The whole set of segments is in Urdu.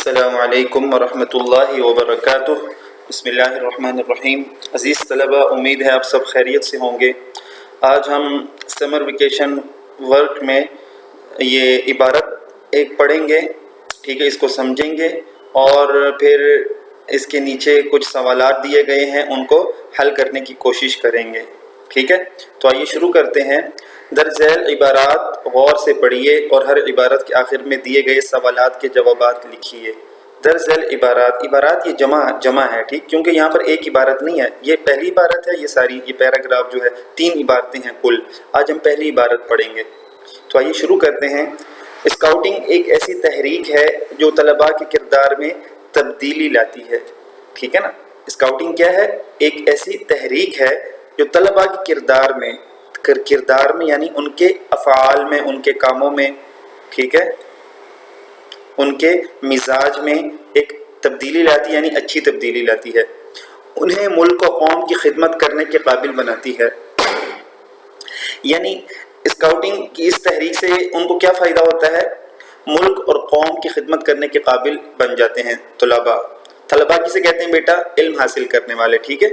السلام علیکم ورحمۃ اللہ وبرکاتہ۔ بسم اللہ الرحمن الرحیم۔ عزیز طلبہ، امید ہے آپ سب خیریت سے ہوں گے۔ آج ہم سمر ویکیشن ورک میں یہ عبارت ایک پڑھیں گے، ٹھیک ہے، اس کو سمجھیں گے اور پھر اس کے نیچے کچھ سوالات دیے گئے ہیں، ان کو حل کرنے کی کوشش کریں گے، ٹھیک ہے۔ تو آئیے شروع کرتے ہیں۔ درج ذیل عبارات غور سے پڑھیے اور ہر عبارت کے آخر میں دیے گئے سوالات کے جوابات لکھیے۔ درج ذیل عبارات یہ جمع ہے، ٹھیک، کیونکہ یہاں پر ایک عبارت نہیں ہے، یہ پہلی عبارت ہے، یہ پیراگراف جو ہے 3 عبارتیں ہیں کل۔ آج ہم پہلی عبارت پڑھیں گے، تو آئیے شروع کرتے ہیں۔ اسکاؤٹنگ ایک ایسی تحریک ہے جو طلباء کے کردار میں تبدیلی لاتی ہے، ٹھیک ہے نا۔ اسکاؤٹنگ کیا ہے؟ ایک ایسی تحریک ہے جو طلباء کے کردار میں یعنی ان کے افعال میں، ان کے کاموں میں، ٹھیک ہے، ان کے مزاج میں ایک تبدیلی لاتی ہے، یعنی اچھی تبدیلی لاتی ہے، انہیں ملک و قوم کی خدمت کرنے کے قابل بناتی ہے۔ یعنی اسکاؤٹنگ کی اس تحریک سے ان کو کیا فائدہ ہوتا ہے؟ ملک اور قوم کی خدمت کرنے کے قابل بن جاتے ہیں طلباء کسے کہتے ہیں بیٹا؟ علم حاصل کرنے والے، ٹھیک ہے،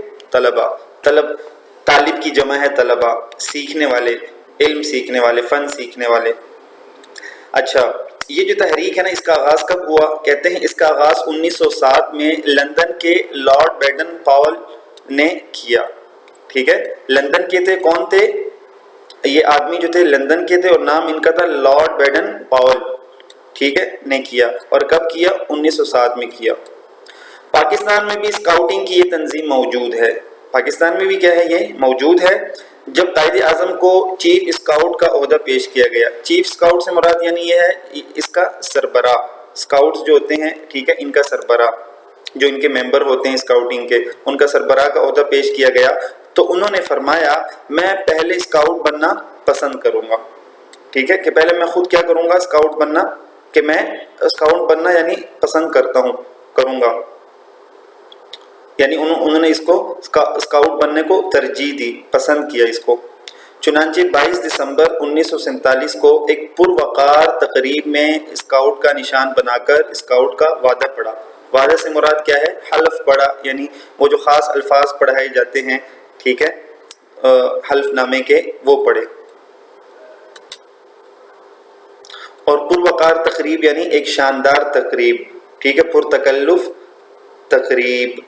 طالب کی جمع ہے طلباء، سیکھنے والے، علم سیکھنے والے، فن سیکھنے والے۔ اچھا، یہ جو تحریک ہے نا، اس کا آغاز کب ہوا؟ کہتے ہیں اس کا آغاز 1907 میں لندن کے لارڈ بیڈن پاول نے کیا، ٹھیک ہے۔ لندن کے تھے، کون تھے یہ آدمی جو تھے؟ لندن کے تھے اور نام ان کا تھا لارڈ بیڈن پاول، ٹھیک ہے، نے کیا۔ اور کب کیا؟ 1907 میں کیا۔ پاکستان میں بھی اسکاؤٹنگ کی یہ تنظیم موجود ہے، پاکستان میں بھی کیا ہے؟ یہ موجود ہے۔ جب قائد اعظم کو چیف اسکاؤٹ کا عہدہ پیش کیا گیا، چیف اسکاؤٹ سے مراد یعنی یہ ہے اس کا سربراہ، اسکاؤٹس جو ہوتے ہیں، ٹھیک ہے، ان کا سربراہ، جو ان کے ممبر ہوتے ہیں اسکاؤٹنگ کے، ان کا سربراہ کا عہدہ پیش کیا گیا، تو انہوں نے فرمایا میں پہلے اسکاؤٹ بننا پسند کروں گا، ٹھیک ہے، کہ پہلے میں خود کیا کروں گا؟ اسکاؤٹ بننا، کہ میں اسکاؤٹ بننا یعنی پسند کروں گا، یعنی انہوں نے اس کو اسکاؤٹ بننے کو ترجیح دی، پسند کیا اس کو۔ چنانچہ 22 دسمبر 1947 کو ایک پروقار تقریب میں اسکاؤٹ کا نشان بنا کر اسکاؤٹ کا وعدہ پڑھا۔ وعدہ سے مراد کیا ہے؟ حلف پڑھا، یعنی وہ جو خاص الفاظ پڑھائے جاتے ہیں، ٹھیک ہے، حلف نامے کے، وہ پڑھے۔ اور پروقار تقریب یعنی ایک شاندار تقریب، ٹھیک ہے، پرتکلف تقریب۔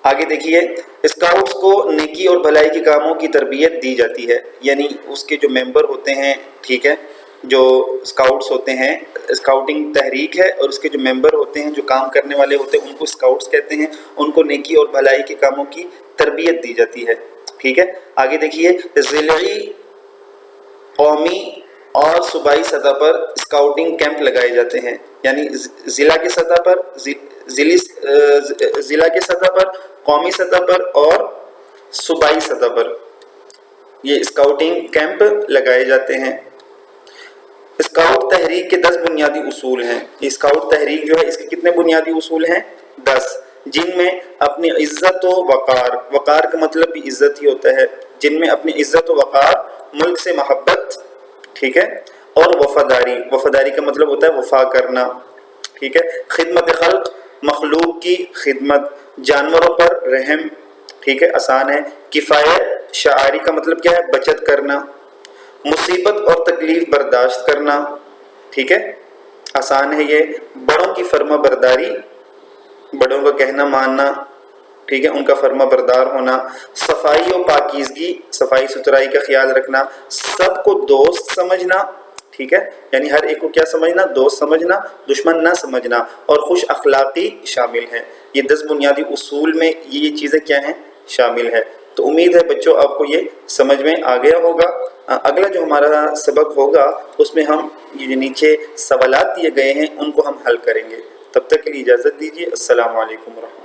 آگے دیکھیے، اسکاؤٹس کو نیکی اور بھلائی کے کاموں کی تربیت دی جاتی ہے، یعنی اس کے جو ممبر ہوتے ہیں، ٹھیک ہے، جو اسکاؤٹس ہوتے ہیں، اسکاؤٹنگ تحریک ہے اور اس کے جو ممبر ہوتے ہیں، جو کام کرنے والے ہوتے ہیں، ان کو اسکاؤٹس کہتے ہیں، ان کو نیکی اور بھلائی کے کاموں کی تربیت دی جاتی ہے، ٹھیک ہے۔ آگے دیکھیے، ضلعی، قومی اور صوبائی سطح پر اسکاؤٹنگ کیمپ لگائے جاتے ہیں، یعنی ضلع کے سطح پر، قومی سطح پر اور صوبائی سطح پر یہ اسکاؤٹنگ کیمپ لگائے جاتے ہیں۔ اسکاؤٹ تحریک کے 10 بنیادی اصول ہیں۔ اسکاؤٹ تحریک جو ہے، اس کے کتنے بنیادی اصول ہیں؟ 10، جن میں اپنی عزت و وقار کا مطلب بھی عزت ہی ہوتا ہے، جن میں اپنی عزت و وقار، ملک سے محبت، ٹھیک ہے، اور وفاداری کا مطلب ہوتا ہے وفا کرنا، ٹھیک ہے، خدمت خلق، مخلوق کی خدمت، جانوروں پر رحم، ٹھیک ہے، آسان ہے، کفایت، شاعری کا مطلب کیا ہے؟ بچت کرنا، مصیبت اور تکلیف برداشت کرنا، ٹھیک ہے، آسان ہے یہ، بڑوں کی فرما برداری، بڑوں کا کہنا ماننا، ٹھیک ہے، ان کا فرما بردار ہونا، صفائی و پاکیزگی، صفائی ستھرائی کا خیال رکھنا، سب کو دوست سمجھنا، ٹھیک ہے، یعنی ہر ایک کو کیا سمجھنا؟ دوست سمجھنا، دشمن نہ سمجھنا، اور خوش اخلاقی شامل ہے۔ یہ 10 بنیادی اصول میں یہ چیزیں کیا ہیں؟ شامل ہے۔ تو امید ہے بچوں آپ کو یہ سمجھ میں آ گیا ہوگا۔ اگلا جو ہمارا سبق ہوگا اس میں ہم یہ نیچے سوالات دیے گئے ہیں ان کو ہم حل کریں گے۔ تب تک کے لیے اجازت دیجیے۔ السلام علیکم ورحمۃ اللہ۔